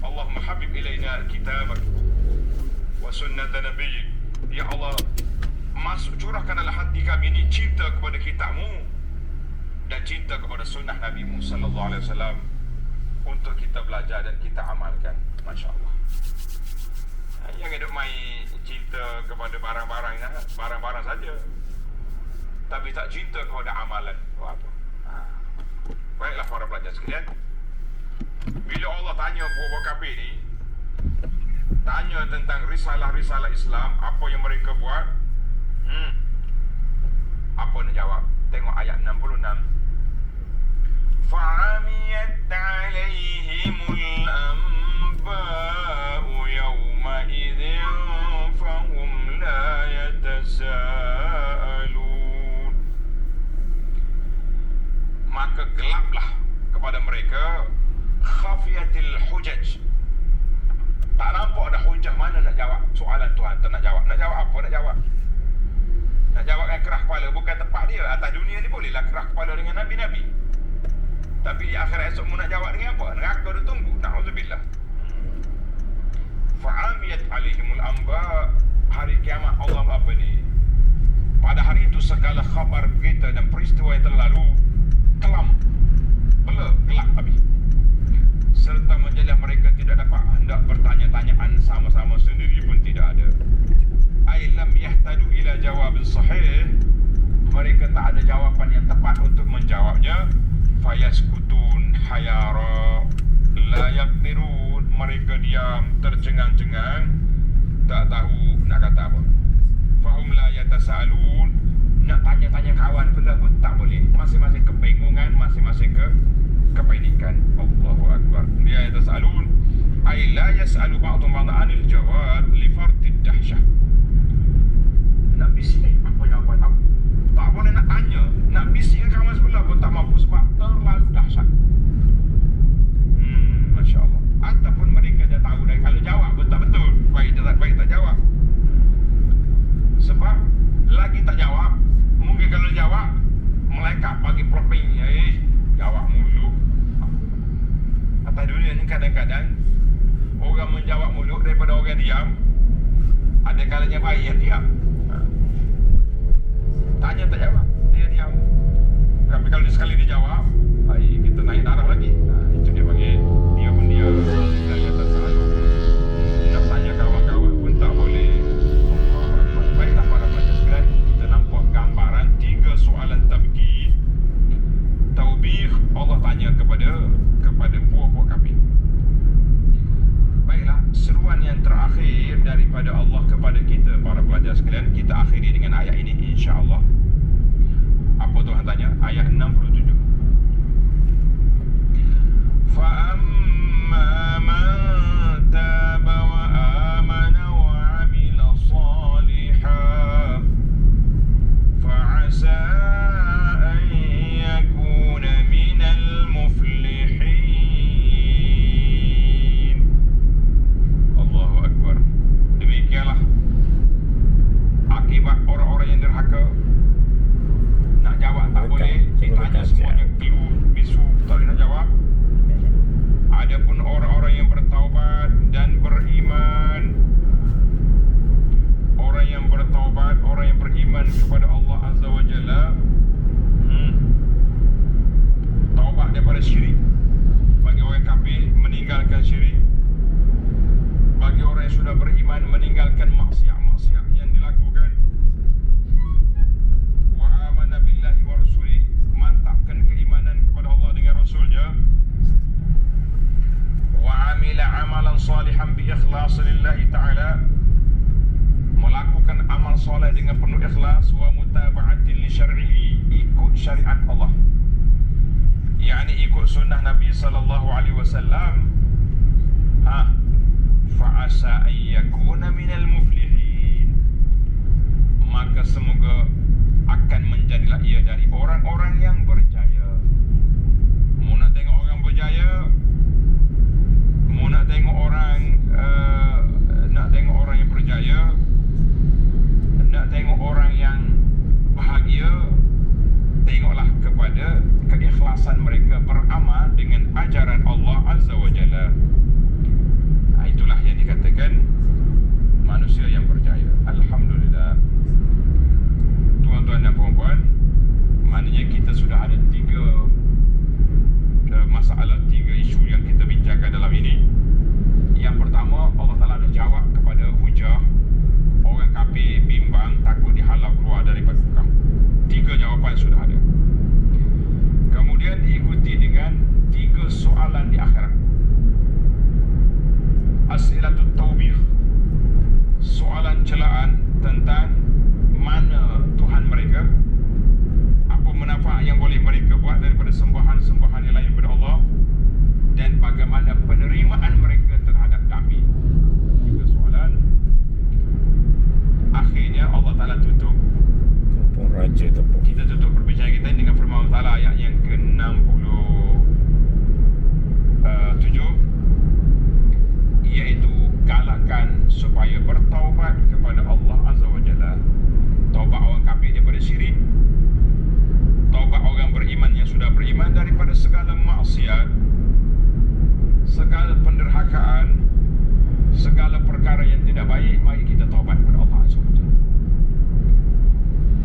Allahumma habib ilaina kitabak wa sunnata nabiyyik. Ya Allah, curahkan dalam hati kami ini cinta kepada kitabmu dan cinta kepada sunnah Nabi-Mu sallallahu alaihi wasallam untuk kita belajar dan kita amalkan. Masya-Allah. Yang hidup main cinta kepada barang-barang saja, tapi tak cinta kepada amalan. Apa? Baiklah para pelajar sekalian, bila Allah tanya buah-buah kafir ni, tanya tentang risalah-risalah Islam, apa yang mereka buat, apa nak jawab? Tengok ayat 66. Fa'amiyat 'alaihimul anba'u yawma idzin fahum la yatasaalun. Maka gelaplah kepada mereka khafiyatil hujaj. Tak nampak ada hujah mana nak jawab soalan Tuhan. Tak nak jawab. Nak jawab apa? Nak jawab dengan kerah kepala. Bukan tempat dia. Atas dunia ni bolehlah kerah kepala dengan Nabi-Nabi. Tapi di akhirat esok mu nak jawab dengan apa? Neraka dia tunggu. Na'udzubillah. Fa'amiyat alaihimul amba. Hari kiamat Allah apa ni? Pada hari itu segala khabar berita dan peristiwa yang telah lalu kelam, gelap habis. Serta menjadilah mereka tidak dapat hendak bertanya-tanyaan sama-sama sendiri pun tidak ada. Ay lam yahtadu ila jawab sahih. Mereka tak ada jawapan yang tepat untuk menjawabnya. Fayaskutun hayara la yaqdirun. Mereka diam tercengang-cengang, tak tahu nak kata apa. Fahum la yatasalun. Nak tanya-tanya kawan pula pun tak boleh. Masing-masing kebingungan, masing-masing kepanikan. Allahu akbar. Dia yatasalun ay la yasalu ba'dhum ba'dhan 'anil jawab li fartid dahsyah. Nak bisik apa jawapan apa? Tak boleh nak tanya. Nak bisik dengan kawan sebelah pun tak mampu sebab terlalu dahsyat. Masya-Allah. Ataupun mereka dah tahu dah kalau jawab pun tak betul. Baik tak jawab. Sebab lagi tak jawab, mungkin kalau jawab malaikat bagi proping. Jawab mulu. Atas dunia ni kadang-kadang orang menjawab mulu daripada orang diam. Ada kalanya baik yang diam. Tanya tak jawab, dia diam. Tapi kalau sekali dia jawab, kita naik darah lagi. Itu dia panggil dia pun dia. Dia tak selalu nak tanya kawan-kawan pun tak boleh. Baiklah para pelajar sekalian, kita nampak gambaran 3 soalan tabqid. Taubih Allah tanya kepada puak-puak kafir. Baiklah, seruan yang terakhir daripada Allah kepada kita para pelajar sekalian, kita akhiri dengan ayat ini insya-Allah. Apa Tuhan tanya? Ayat 67. Fa'amma man taba wa amana wa 'amila salihan fa'asa an yakuna minal muflihin. Allahu akbar. Demikianlah akibat orang-orang yang derhaka. Nak jawab tak boleh, ditanya semuanya keliru, bisu, tak boleh nak jawab. Adapun orang-orang yang bertaubat dan beriman, orang yang bertaubat, orang yang beriman kepada Allah Azza wa Jalla, taubat daripada syirik. Bagi orang kafir, meninggalkan syirik. Bagi orang yang sudah beriman, meninggalkan maksiat-maksiat yang dilakukan. Wa amana billahi wa rasulih, mantapkan keimanan kepada Allah dengan Rasulnya. Wa amila amalan salihan bi ikhlas lillahi ta'ala, melakukan amal soleh dengan penuh ikhlas wa mutaba'atin li syar'ihi, ikut syariat Allah, yakni ikut sunnah Nabi sallallahu alaihi wasallam, fa asa an yakuna minal muflihin, maka semoga akan menjadilah ia dari orang-orang yang berjaya. Mu nak tengok orang berjaya, mu nak tengok orang yang berjaya, nak tengok orang yang bahagia, tengoklah kepada keikhlasan mereka beramal dengan ajaran Allah Azza wa Jalla. Itulah yang dikatakan manusia yang berjaya. Alhamdulillah. Tuan-tuan dan puan-puan, maknanya kita sudah ada 3 masalah, 3 isu yang kita bincangkan dalam ini. Yang pertama, Allah Ta'ala dah jawab kepada hujah orang kafir bimbang takut dihalau keluar daripada Mekah. 3 jawapan sudah ada. Kemudian diikuti dengan 3 soalan di akhirat. As'ilatut taubih, soalan celaan tentang mana Tuhan mereka, apa manfaat yang boleh mereka buat daripada sembahan-sembahan yang lain daripada Allah, dan bagaimana penerimaan mereka terhadap kami. 3 soalan. Akhirnya Allah Ta'ala tutup Tepung raja tepung. Kita tutup perbincangan kita dengan firman Allah Ta'ala ayat yang ke-67, iaitu galakkan supaya bertaubat kepada Allah Azza wa Jalla. Taubat orang kafir daripada syirik, taubat orang beriman yang sudah beriman daripada segala maksiat, segala penderhakaan, segala perkara yang tidak baik. Mari kita taubat kepada Allah Azza wa Jalla.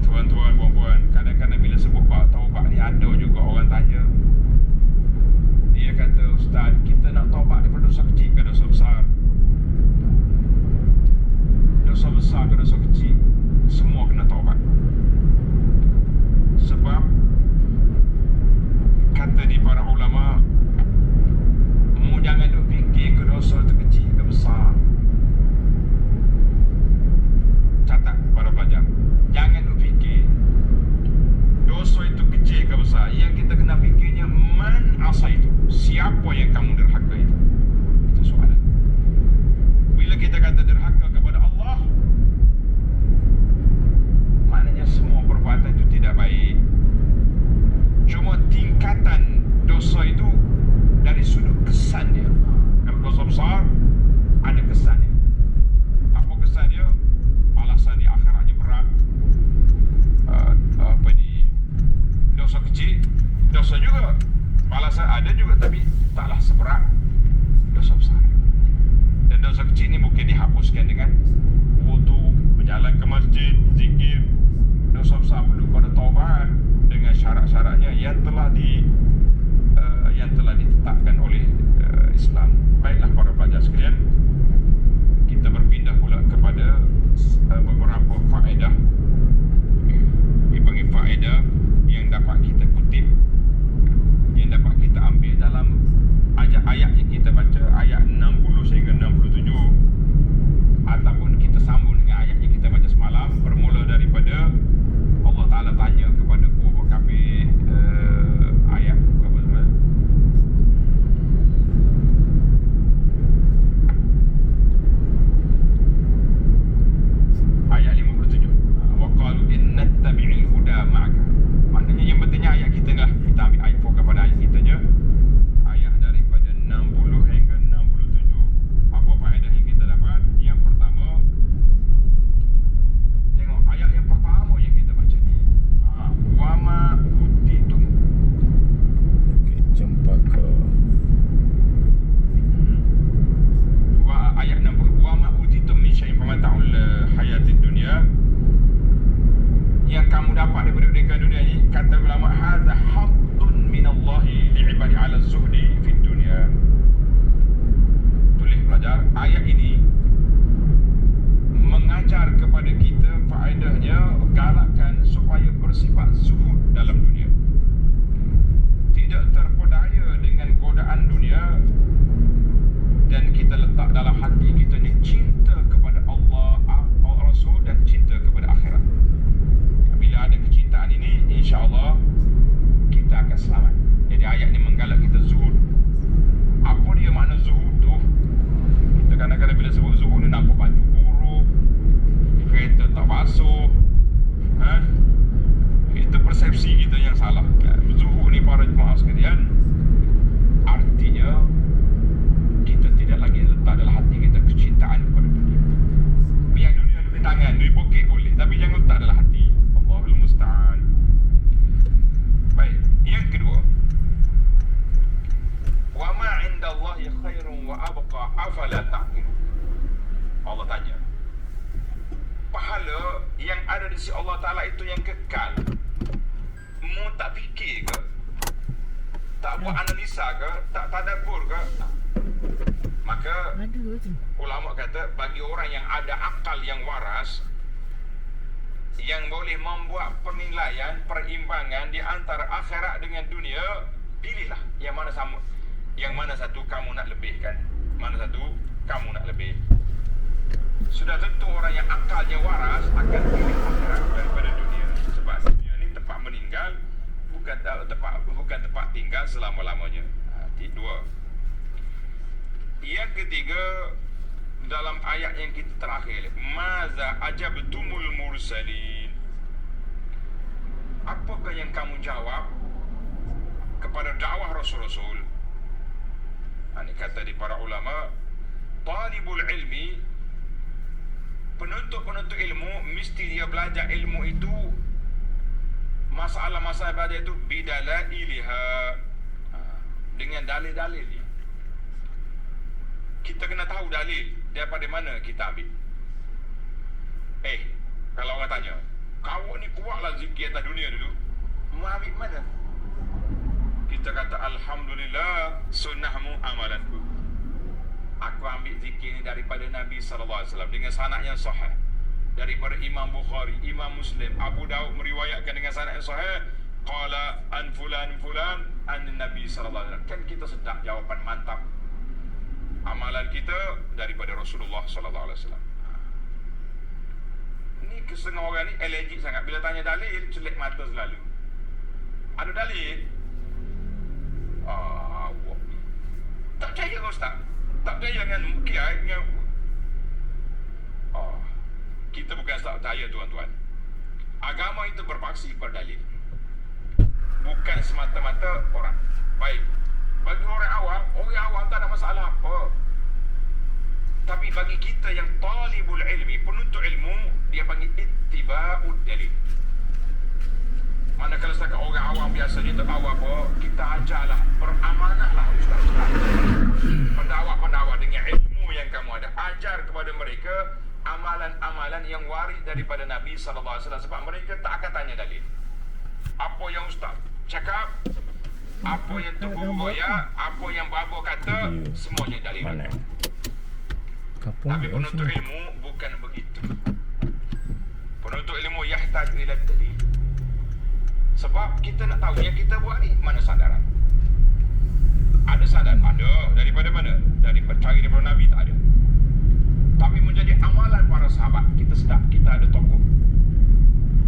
Tuan-tuan, puan-puan, kadang-kadang bila sebut bab taubat ni, ada juga orang tanya, dia kata, Ustaz, kita nak taubat daripada dosa kecil ke dosa besar? Dosa besar ke dosa kecil, semua kena taubat. Sebab kata di para ulama, mu jangan duk fikir ke dosa tu kecil ke besar. Catat para pelajar, jangan duk fikir dosa itu kecil ke besar. Yang kita kena fikirnya, man asaitu, siapa yang kamu derhaka itu. Itu soalan. Bila kita kata derhaka kepada Allah, maknanya semua perbuatan itu tidak baik. Cuma tingkatan dosa itu dari sudut kesan dia. Kalau dosa besar, ada kesan dia. Apa kesan dia? Balasan di akhiratnya berat. Dosa kecil, dosa juga, balasan ada juga, tapi taklah seberat dosa besar. Dan dosa kecil ni mungkin dihapuskan dengan wudu, berjalan ke masjid, zikir. Dosa besar perlu pada taubat dengan syarat-syaratnya yang telah ditetapkan oleh Islam. Baiklah para pelajar sekalian, kita berpindah pula kepada beberapa faedah. Dipanggil faedah yang dapat kita kutip, yang dapat kita ambil dalam ayat-ayat yang kita baca, ayat 60 sehingga 67, ataupun kita sambung dengan ayat yang kita baca semalam, bermula daripada Allah Ta'ala tanya kepada kubu kafir, ayat berapa semalam? Ayat 57. Wa qalu inna tabi'il huda ma'aka. Maknanya yang pentingnya ayat kita lah, kita ambil ayat fokus pada ayat kita je. Ayat daripada 60 hingga 67. Apa faedah yang kita dapat? Yang pertama, tengok ayat yang pertama yang kita baca ni. Wa ma utitum. Cempaka. Ayat 60. Wa ma utitum min syai'in famata'ul hayatid dunya. Yang kamu dapat daripada dunia ini, kata ulama, hadza haddun minallahi li'ibadi 'ala zuhdi fid dunya. Tulis pelajar, ayat ini mengajar kepada kita, faedahnya galakkan supaya bersifat zuhud dalam dunia, tidak terpedaya dengan godaan dunia, dan kita letak dalam hati kita ni cinta kepada Allah, Rasul, dan cinta kepada akhirat. salah. Zuhud ni para jemaah sekalian, artinya kita tidak lagi letak dalam hati kita kecintaan kepada dunia. Biar dunia ada di tangan, di poket boleh, tapi jangan letak dalam hati. Allahul musta'an. Baik, yang kedua, wa ma 'indallahi khairun wa abqa afala ta'qilun. Allah tanya, pahala yang ada di sisi Allah Ta'ala itu yang kekal, mu tak fikir ke? Tak buat analisa ke? Tak tadabbur ke? Maka ulama kata, bagi orang yang ada akal yang waras, yang boleh membuat penilaian, perimbangan di antara akhirat dengan dunia, pilihlah yang mana sama, yang mana satu kamu nak lebihkan, mana satu kamu nak lebih. Sudah tentu orang yang akalnya waras akan pilih akhirat daripada dunia. Sebab dunia ni tempat meninggal, bukan tempat tinggal selama-lamanya. Dua. Yang ketiga, dalam ayat yang kita terakhir, maza ajabtumul mursalin. Apakah yang kamu jawab kepada dakwah Rasul-Rasul? Ini kata di para ulama, talibul ilmi, penuntut ilmu, mesti dia belajar ilmu itu, masalah-masalah belajar itu bidalailiha, dengan dalil-dalil dia. Kita kena tahu dalil daripada mana kita ambil. Kalau orang tanya, kau ni kuatlah zikir atas dunia dulu, mau ambil mana? Kita kata, alhamdulillah, sunnahmu amalanku. Aku ambil zikir ni daripada Nabi SAW dengan sanad yang sahih, daripada Imam Bukhari, Imam Muslim, Abu Daud meriwayatkan dengan sanad yang sahih, qala an fulan an Nabi SAW. Kan kita sedap jawapan mantap. Amalan kita daripada Rasulullah SAW. Ni kesetengah orang ni allergic sangat, bila tanya dalil celik mata selalu. Ada dalil? Tak percaya ke Ustaz? Tak percaya dengan kiai, dengan kita bukan tak percaya, tuan-tuan. Agama itu berpaksi pada dalil, bukan semata-mata orang. Baik, bagi orang awam tak ada masalah apa. Tapi bagi kita yang talibul ilmi, penuntut ilmu, dia panggil ittiba'ud dalil. Manakala setakat orang awam biasa dia tak tahu apa, kita ajarlah, beramanahlah ustaz-ustaz, pendakwah-pendakwah dengan ilmu yang kamu ada, ajar kepada mereka amalan-amalan yang waris daripada Nabi SAW. Sebab mereka tak akan tanya dalil. Apa yang ustaz cakap, apa yang Tuku Boya, apa yang Babo kata, semuanya dalil. Tapi penuntut ilmu bukan begitu. Penuntut ilmu yahtaj ila dalil. Sebab kita nak tahu yang kita buat ni mana sandaran. Ada sandaran? Ada. Daripada mana? Cari daripada Nabi? Tak ada. Tapi menjadi amalan para sahabat, kita sedap kita ada tokoh.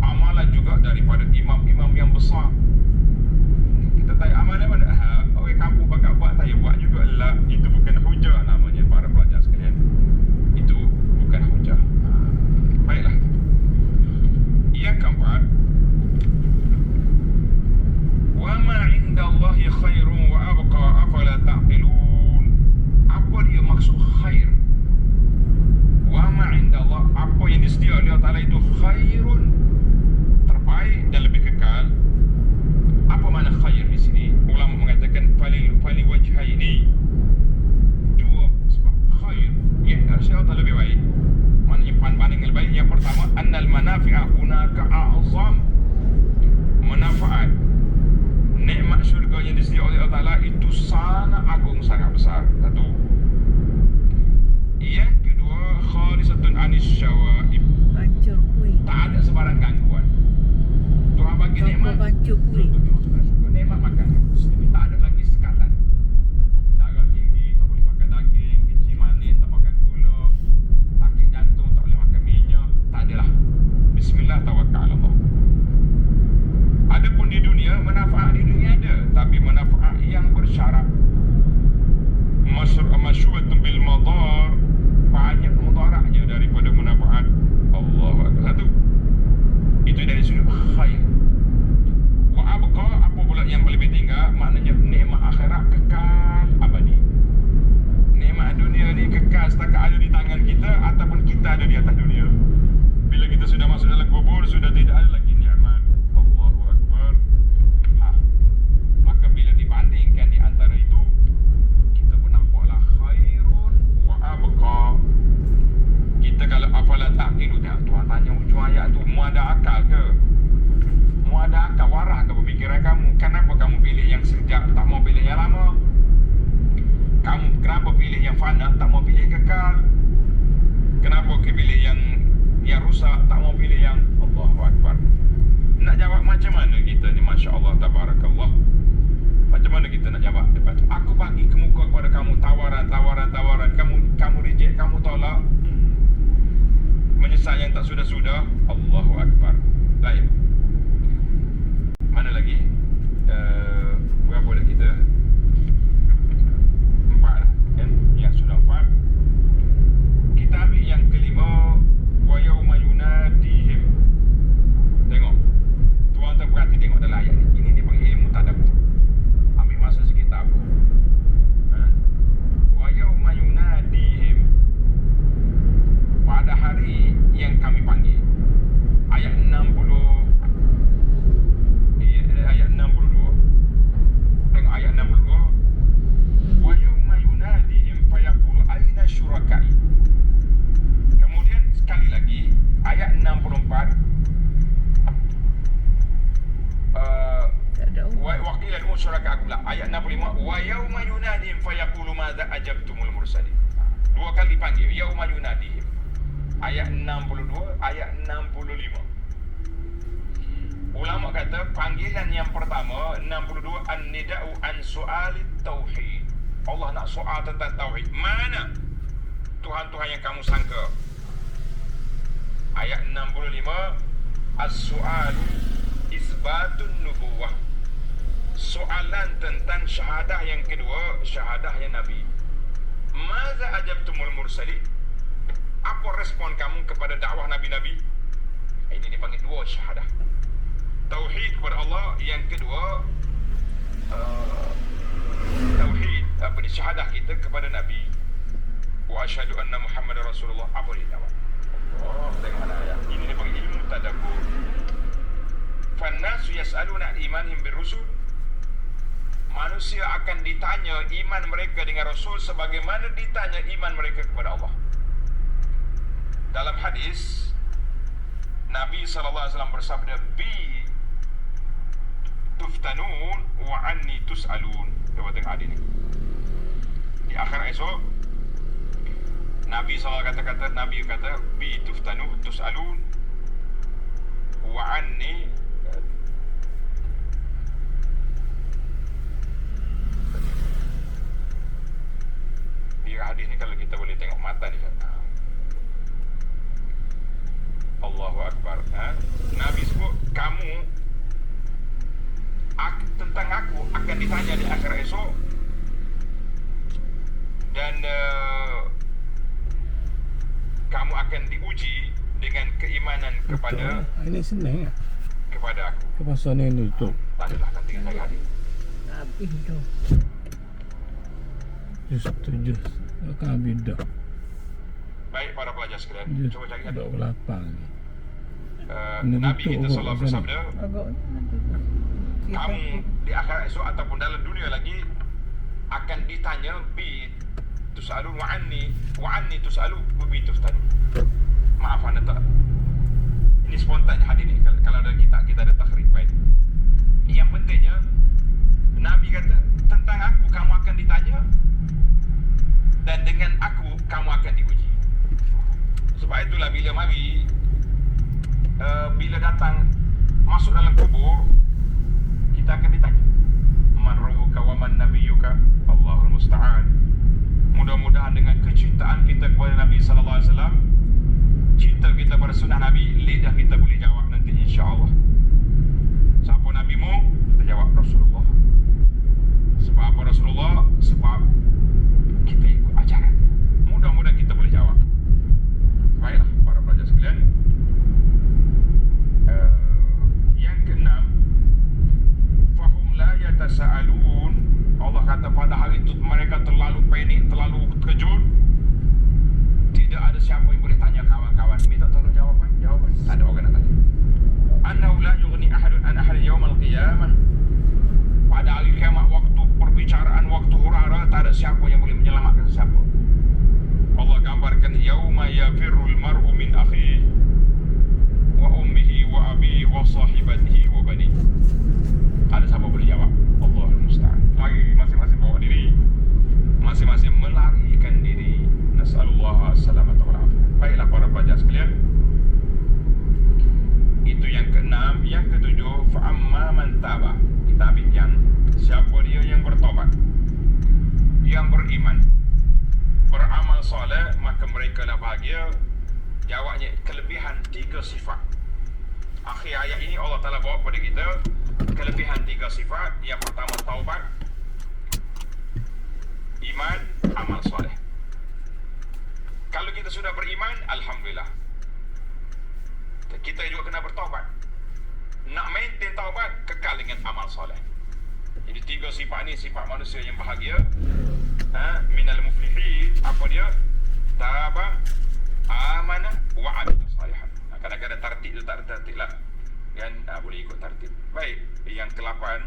Amalan juga daripada imam-imam yang besar. Kita tanya amalan mana? Orang kampung bakal buat, saya buat juga. Lah, itu bukan hujah namanya para pelajar sekalian. Itu bukan hujah. Baiklah. Yang keempat, wa ma 'indallahi khairun wa abqa afala ta'qilun. Apa dia maksud khair? Wa ma 'indallah, apa yang disediakan Allah Ta'ala itu khairun, pula ayat 65, wa yauma yunadihim fayaqulu madza ajabtumul mursalin. Dua kali panggil yauma yunadihim. Ayat 62, ayat 65. Ulama kata panggilan yang pertama 62 an-nida'u an su'alit tauhid. Allah nak soal tentang tauhid. Mana Tuhan-Tuhan yang kamu sangka? Ayat 65 as-su'alu isbatun nubuwah. Soalan tentang syahadah yang kedua, syahadah yang Nabi. Maza ajabtumul mursalin? Apa respon kamu kepada dakwah Nabi-Nabi? Ini dipanggil dua syahadah. Tauhid kepada Allah. Yang kedua tauhid syahadah kita kepada Nabi. Wa asyhadu anna Muhammadar Rasulullah. Apa dia jawab? Oh, tengok ayat. Ini dipanggil ilmu tadabbur. Fannasu yas'aluna imanihim birrusul. Manusia akan ditanya iman mereka dengan Rasul sebagaimana ditanya iman mereka kepada Allah. Dalam hadis Nabi SAW bersabda, bi tuftanun wa anni tus'alun. Cuba tengok hadis ni. Di akhir esok Nabi SAW kata bi tuftanun tus'alun wa anni. Di hadis ni kalau kita boleh tengok mata ni, Allahu Akbar. Nabi sebut kamu tentang aku akan ditanya di akhir esok, dan kamu akan diuji dengan keimanan kepada ini senang kepada aku. Kepasal ni tutup. Tak adalah nanti saya hadis. Habis tu. Jus 7 akan habis dah. Baik para pelajar sekalian, Jus cuba cari hadis. 28 ni. Nabi kita sallallahu alaihi wasallam bersabda, Agak nanti. kamu di akhir esok ataupun dalam dunia lagi akan ditanya bi tusalun wa anni tusalu bi tuftanu. Maaf anda tak, ini spontan hadis ni. Kalau ada kita ada takhrij baik. Yang pentingnya Nabi kata tentang aku kamu akan ditanya, dan dengan aku kamu akan diuji. Sebab itulah bila mari bila datang masuk dalam kubur, kita akan ditanya man rabbuka wa man nabiyyuka, Allahul musta'an. Mudah-mudahan dengan kecintaan kita kepada Nabi sallallahu alaihi wasallam, cinta kita pada sunnah Nabi, lidah kita boleh jawab nanti insya-Allah. Siapa nabimu? Kita jawab Rasulullah. Sebab apa Rasulullah? Sebab kita ikut ajaran. Mudah-mudahan kita boleh jawab. Baiklah para pelajar sekalian, yang keenam, fahum la yatasaalun. Allah kata pada hari itu mereka terlalu panik, terlalu terkejut. Tidak ada siapa yang boleh tanya kawan-kawan. Minta tolong jawapan. Tak ada orang nak tanya. Annahu la yughni ahadun an ahadin yawmal qiyamah. Pada hari kiamat, waktu perbicaraan, waktu hura-hara, tak ada siapa yang boleh menyelamatkan siapa. Allah gambarkan yauma yafirrul mar'u min akhihi wa ummihi wa abihi wa sahibatihi wa banihi. Ada siapa boleh jawab? Allahul musta'an. Lagi masing-masing bawa diri, masing-masing melarikan diri. Nas'alullah as-salamata wal afiyah. Baiklah para pelajar sekalian, itu yang keenam. Yang ketujuh, fa'amma man taba. Kita ambil yang siapa dia yang bertobat, yang beriman, beramal soleh, maka mereka lah bahagia. Jawabnya kelebihan 3 sifat. Akhir ayat ini Allah Ta'ala bawa kepada kita kelebihan 3 sifat. Yang pertama taubat, iman, amal soleh. Kalau kita sudah beriman, alhamdulillah, kita juga kena bertaubat. Nak maintain taubat, kekal dengan amal soleh. Jadi 3 sifat ni sifat manusia yang bahagia. Minal muflihin. Apa dia? Taba, amana, wa amila salihan. Kadang-kadang tartib tu tak ada tartib lah kan, boleh ikut tartib. Baik, yang ke-8,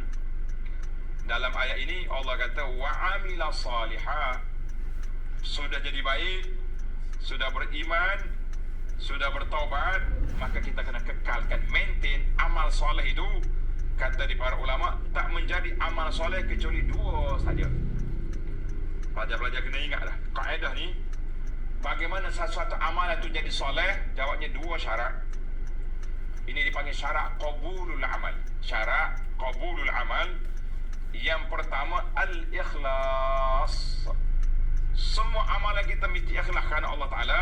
dalam ayat ini Allah kata wa amila salihan. Sudah jadi baik, sudah beriman, sudah bertaubat, maka kita kena kekalkan, maintain amal soleh itu kata di para ulama, tak menjadi amal soleh kecuali dua saja. Pelajar-pelajar kena ingat dah kaedah ni. Bagaimana sesuatu amalan itu jadi soleh? Jawabnya dua syarat. Ini dipanggil syarat qabulul amal. Syarat qabulul amal. Yang pertama, al-ikhlas. Semua amalan kita mesti ikhlas kerana Allah Ta'ala.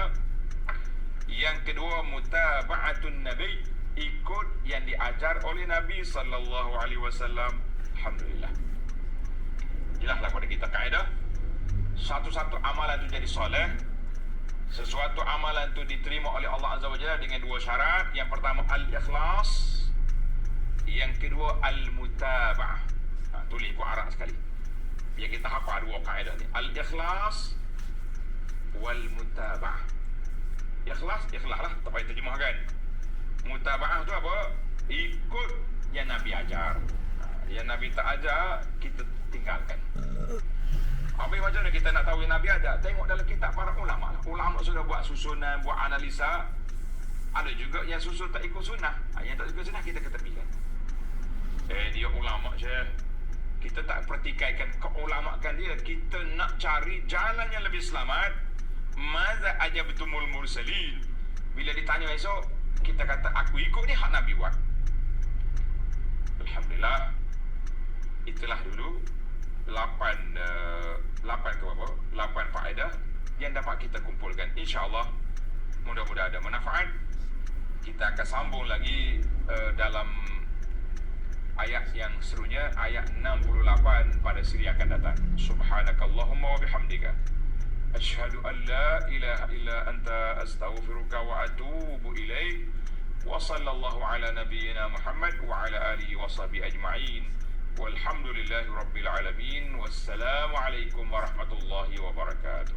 Yang kedua, mutaba'atun Nabi, ikut yang diajar oleh Nabi sallallahu alaihi wasallam. Alhamdulillah. Jelaslah kepada kita kaedah. Satu-satu amalan itu jadi soleh. Sesuatu amalan itu diterima oleh Allah Azza wa Jalla dengan dua syarat. Yang pertama, al-ikhlas. Yang kedua, al-mutaba'ah. Tulis ikut Arab sekali. Biar kita hafal dua kaedah ni. Al-ikhlas wal-mutaba'ah. Ikhlas, ikhlas lah. Tak payah terjemahkan. Mutaba'ah tu apa? Ikut yang Nabi ajar. Yang Nabi tak ajar, kita tinggalkan. Habis macam mana kita nak tahu yang Nabi ajar? Tengok dalam kitab para ulama. Ulama sudah buat susunan, buat analisa. Ada juga yang susun tak ikut sunnah. Yang tak ikut sunnah kita ketepikan. Dia ulama je. Kita tak pertikaikan keulamakan dia. Kita nak cari jalan yang lebih selamat. Maza ajabatumul mursalin. Bila ditanya esok, kita kata aku ikut ni hak Nabi buat. Alhamdulillah. Itulah dulu 8 faedah yang dapat kita kumpulkan. InsyaAllah mudah-mudahan ada manfaat. Kita akan sambung lagi dalam ayat yang serunya, ayat 68 pada siri akan datang. Subhanakallahumma wa bihamdika asyhadu an la ilaha illa anta astaghfiruka wa atubu ilaik. Wa sallallahu ala nabiyyina Muhammad wa ala alihi wa sahbihi ajma'in. Walhamdulillahi rabbil alamin. Wassalamu alaikum warahmatullahi wabarakatuh.